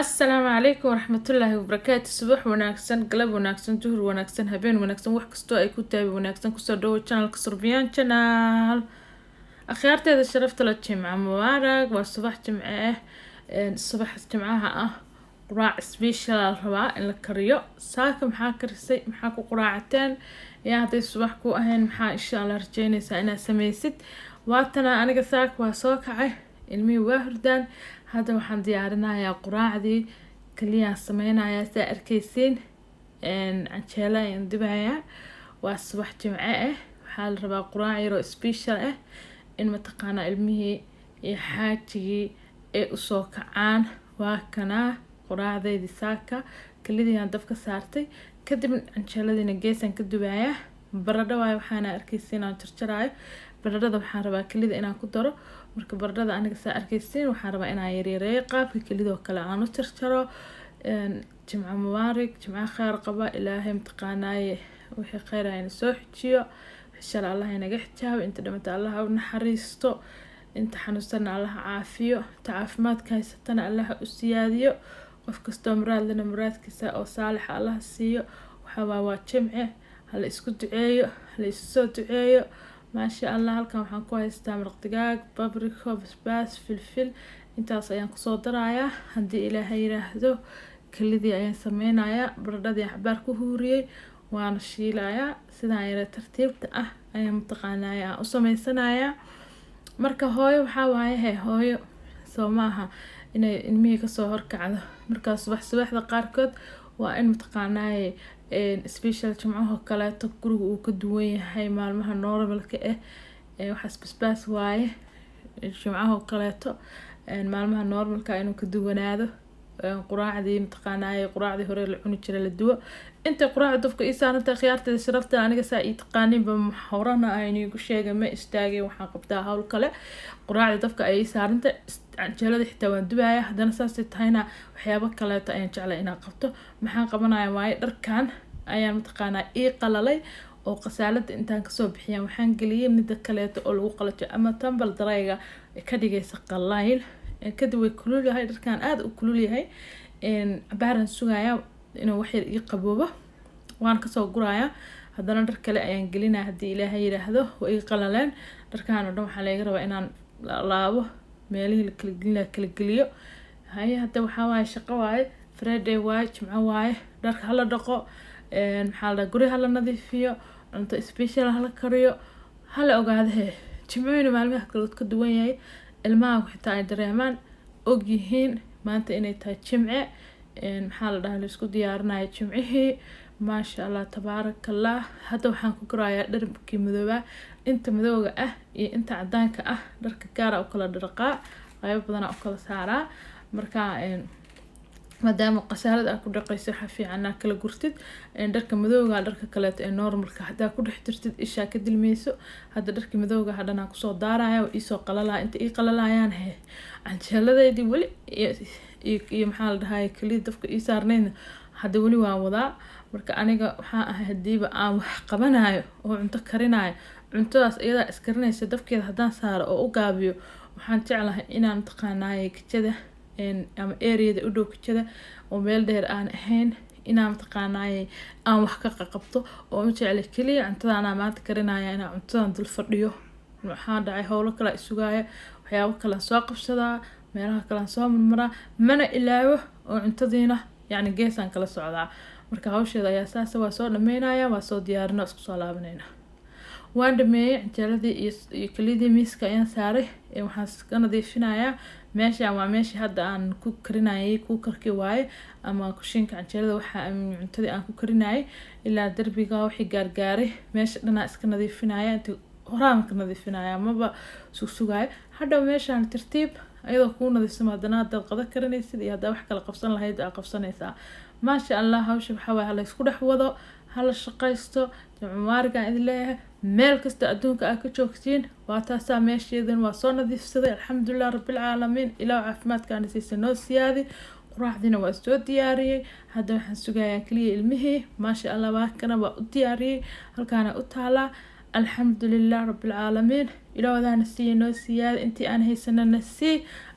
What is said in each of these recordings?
السلام عليكم ورحمة الله وبركاته. صباح وناكسن قلب وناكسن جهر وناكسن هبين وناكسن wax kastoo ay ku tahay wanaagsan ku soo dhawo channelka Surbiyaan channel. akhyaarteeda sharafta la jimca mubarak waa subax jimce ah subax jimcaha ah quraac special rabaa in la kariyo saaka maxaa karisay maxaa ku quraacateen yaa haday subax ku ahayn maxaa insha Allah rajaynaysaa inaad sameysid waatana aniga saaka waa soo kacay ilmi waa hurdaan هذا waxaan diyaarinayaa quraacdii kaliya sameynaya si arkeysiin canjeela aan dibayaa waa subax jimce ah waxaa la rabaa quraac yar oo special ah in mataqaana ilmihii iyo xaajigii ay u soo kacaan waa kana quraacdeedii saaka kalidii aan dabka saartay kadib canjeeladiina geesan ka dubayaa baradho waxaan arkeysiin aan jarjarayo baradhada waxaan rabaa kalida inaan ku daro marka baradhada aniga saa arkeysiin waxaan rabaa inaan yareeyo qaabka kalidoo kale aan u jarjaro jimca mubaarak jimca khayr qaba ilaahay mataqaanaaye wixii khayr ah soo xijiyo insha Allah inaga xijaabo inta dhammaanta Allah u naxariisto inta xanuunsan Allah caafiyo caafimaadka haysatana Allah u siyaadiyo qof kastoo muraadlana muraadkiisa oo saalix Allah siiyo waxa waa jimce hal isku duceeyo hal isoo duceeyo ما شاء الله halkan waxaan ku haystaa maraq digaag paprika basbaas filfil intaas ayaan ku soo darayaa hadii ilaahay yiraahdo kalidii ayaan sameynayaa baradhadii xabaar ku huuriyay waan shiilayaa sidaan yara tartiibta ah ayaan mataqaanayaa u sameysanayaa marka hooyo waxa waaye hooyo Soomaha inay ilmihi ka soo horkacdo marka subaxda qaarkood waa in mataqaanaay special jimcaha kale to guriga uu ka duwan yahay maalmaha normalka ah waxaas basbaas waaye jimcaha kale to maalmaha normalka inuu ka duwanaado quraacdii mataqaanaay quraacdii hore la cuni jiray la duwo inta quraacda dafka isaaranta khiyaarteeda sharafta aniga saa ii taqaanin ba horana ayni ugu sheegay ma istaagay waxaan qabtaa hawl kale quraacda dafka ay saaranta canjeelada xitaa waan dubayaa hadana saas tahayna waxyaabo kale ayaan jeclay inaan qabto maxaan qabanayaa waaye dharkan ayaan mataqaanaa ii qalalay oo qasaalada intaan ka soo bixiyay waxaan galiyay mid kale oo lagu qalajo ama tambal darayga ka dhigaysa qalayl kadib way kulul yahay dharkan aad u kulul yahay baaran sugayaa inuu wax yar ii qaboobo waan ka soo gurayaa hadana dhar kale ayaan gelinaa hadii ilaahay yiraahdo way ii qalaleen dharkan oo dhan waxa laga rabaa inaan laabo meelihii la kala geliyo hadda waxaa waaye shaqo waaye Friday waaye jimco waaye dharka hala dhaqo maxaa la guriga hala nadiifiyo cunto special hala kariyo hala ogaado jimcooyina maalmaha kale ka duwan yahay ilmaha xitaa ay dareemaan og yihiin maanta inay tahay jimce maxaa la dhahaa isku diyaarinayo jimcihii ما شاء الله تبارك الله هذا waxaan ku gurayaa dharkii madooba inta madooga ah iyo inta cadaanka ah dharka gaar ah oo kala dhaqaa qayb badan oo kala saaraa marka maadaama qasaalada aad ku dhaqayso waxa fiican kala gurtid dharka madooga dharka kale ee normalka hadaa ku dhex jirtid isha ka dilmeyso hada dharka madooga hadana ku soo daaraya oo isoo qalalaa inta ii qalalayaan canjeeladeedii wali iyo maxaa la dhahaa kaliya dafka ii saarnayna hada wali waan wadaa marka aniga waxa ah hadiiba aan wax qabanayo oo cunto karinayo cuntadaas iyada iskarinaysa dafkeeda hadaan saaro oo u gaabiyo waxaan jeclahay inaan taqaanaay kijada ama area u dhow kijada oo meel dheer aan ahayn inaan taqaanaay aan wax ka qabto oo ma jeclay kaliya cuntada aan maanta karinayo inaan cuntadan dul fadhiyo waxaan dhacay hawlo kala isugaaya waxyaabo kala soo qabsadaa meelaha kala soo marmara mana ilaawo oo cuntadiina yani geesan kala socdaa marka hawsheeda ayaa saas waa soo dhameynaya waa soo diyaarino isku soo laabanayna waan dhameeyay canjeeladii iyo kalidii miiska ayaan saaray waxaan iska nadiifinayaa meesha waa meesha hadda aan ku karinayay ku karki waaye ama kushinka canjeelada waxa cuntadii aan ku karinayay ilaa darbiga wixii gaargaaray meesha dhana iska nadiifinaya inta horaan ka nadiifinaya maba sugsugay hadda meeshaan tartiib ayadoo ku nadiifsan hadana dad qada karinaysid iyo hada wax kala qabsan lahayd aad qabsanaysaa ما شاء الله hawsha waxa way hala isku dhax wado hala shaqaysto jumcaarga idin leeyahay meel kasta adduunka aad ka joogtiin waa taasa meesheedan waa soo nadiifsaday alxamdulillah rabbil caalamiin ilaa caafimaadkaan siisay noo siyaadi quraacdina waa soo diyaariyay hadda waxaan sugayaa kaliya ilmihii ما شاء الله waa kana waa u diyaariyay halkaana u taala alxamdulillah rabbil caalamiin ilaa wadana siino siyaad intii aan haysanana si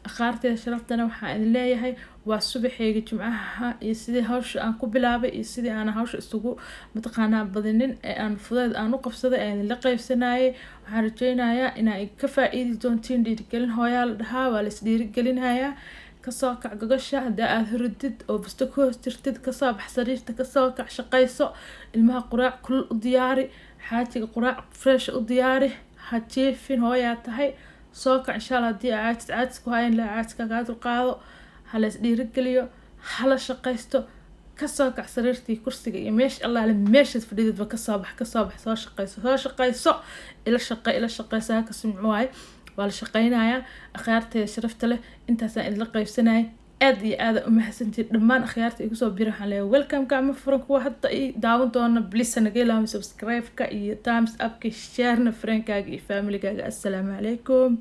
أخارتي شرفتنا وحا إذن ليهي waa subaxayga jimcaha iyo sidii hawsha aan ku bilaabay iyo sidii aan hawsha isugu mataqaanaa badinin ee aan fudeed aan u qabsaday aan la qaybsanayay. waxaan rajaynayaa inay ka faa'iidi doontiin dhiirigelin hooyaa la dhahaa waa la is dhiirigelinayaa. kasoo kac gogasha hadaa aad hurdid oo busto ku hoos jirtid kasoo bax sariirta kasoo kac shaqayso ilmaha quraac kulul u diyaari xaajiga quraac fresh u diyaari ha jiifin hooyaa tahay soo kac insha Allah haddii caadis ku hayn la caadiskaaga dulqaado hala is dhiirigeliyo hala shaqaysto kasoo kac sariirtii kursiga iyo Allah la meeshaad fadhididba kasoo bax soo shaqayso ila shaqaysa ka simcuwaay waa la shaqaynayaa akhyaarteeda sharafta leh intaasaan idla qaybsanayay aad iyo aad u mahadsantiin dhammaan akhyaarta igu soo biro waxaan leeyahay welcome gacmo furan kuwa hadda i daawan doona please naga ilaawi subscribe-ka iyo thumbs up-ka share-na friend-kaaga iyo family-gaaga assalaamu calaykum